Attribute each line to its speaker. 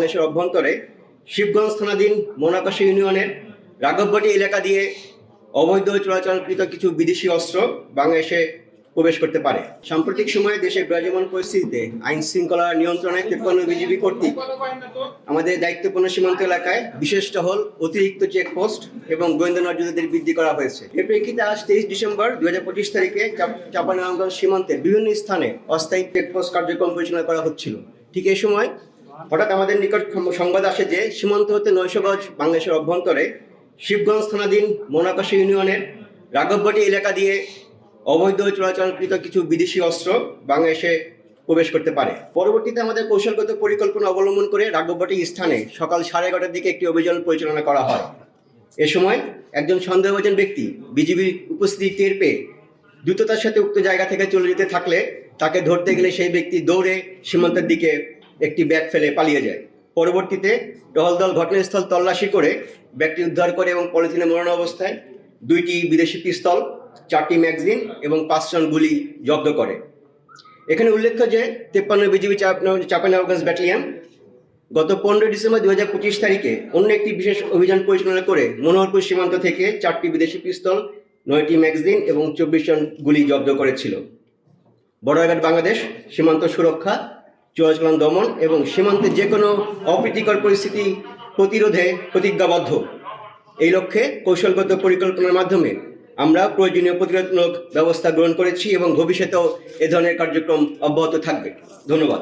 Speaker 1: বাংলাদেশের অভ্যন্তরে শিবগঞ্জ থানাধীন মোনাকাশী ইউনিয়নের রাঘববাটি এলাকা দিয়ে অবৈধ চোরাচালানকৃত কিছু বিদেশি অস্ত্র বাংলাদেশে প্রবেশ করতে পারে। সাম্প্রতিক সময়ে দেশের বিরাজমান পরিস্থিতিতে আইন শৃঙ্খলা নিয়ন্ত্রণে 53 বিজিবি কর্তৃক আমাদের দায়িত্বপূর্ণ সীমান্ত এলাকায় বিশেষ টহল, অতিরিক্ত চেকপোস্ট এবং গোয়েন্দা নজরদারি বৃদ্ধি করা হয়েছে। এর প্রেক্ষিতে আজ 23 ডিসেম্বর 2025 তারিখে চাঁপাইনবাবগঞ্জ সীমান্তের বিভিন্ন স্থানে অস্থায়ী চেকপোস্ট কার্যক্রম পরিচালনা করা হচ্ছিল। ঠিক এই সময় হঠাৎ আমাদের নিকট সংবাদ আসে যে সীমান্ত হতে 900 গজ বাংলাদেশের অভ্যন্তরে শিবগঞ্জ থানাধীন মোনাকাশী ইউনিয়নের রাঘববাটি এলাকা দিয়ে অবৈধ চোরাচালানকৃত কিছু বিদেশি অস্ত্র বাংলাদেশে প্রবেশ করতে পারে। পরবর্তীতে আমাদের কৌশলগত পরিকল্পনা অবলম্বন করে রাঘববাটি স্থানে সকাল 11:30টার দিকে একটি অভিযান পরিচালনা করা হয়। এ সময় একজন সন্দেহভাজন ব্যক্তি বিজিবির উপস্থিতি টের পেয়ে দ্রুততার সাথে উক্ত জায়গা থেকে চলে যেতে থাকলে তাকে ধরতে গেলে সেই ব্যক্তি দৌড়ে সীমান্তের দিকে একটি ব্যাগ ফেলে পালিয়ে যায়। পরবর্তীতে টহল দল ঘটনাস্থল তল্লাশি করে ব্যাগটি উদ্ধার করে এবং পলিথিনে মোড়ানো অবস্থায় 2টি বিদেশি পিস্তল, 4টি ম্যাগাজিন এবং 5 রাউন্ড গুলি জব্দ করে। এখানে উল্লেখ্য যে 53 বিজিবি চাঁপাইনবাবগঞ্জ ব্যাটালিয়ন গত 15 ডিসেম্বর 2025 তারিখে অন্য একটি বিশেষ অভিযান পরিচালনা করে মনোহরপুর সীমান্ত থেকে 4টি বিদেশি পিস্তল, 9টি ম্যাগাজিন এবং 24 রাউন্ড গুলি জব্দ করেছিল। বর্ডার বাংলাদেশ সীমান্ত সুরক্ষা, চোরাচালান দমন এবং সীমান্তে যে কোনো অপ্রীতিকর পরিস্থিতি প্রতিরোধে প্রতিজ্ঞাবদ্ধ। এই লক্ষ্যে কৌশলগত পরিকল্পনার মাধ্যমে আমরা প্রয়োজনীয় প্রতিরোধমূলক ব্যবস্থা গ্রহণ করেছি এবং ভবিষ্যতেও এ ধরনের কার্যক্রম অব্যাহত থাকবে। ধন্যবাদ।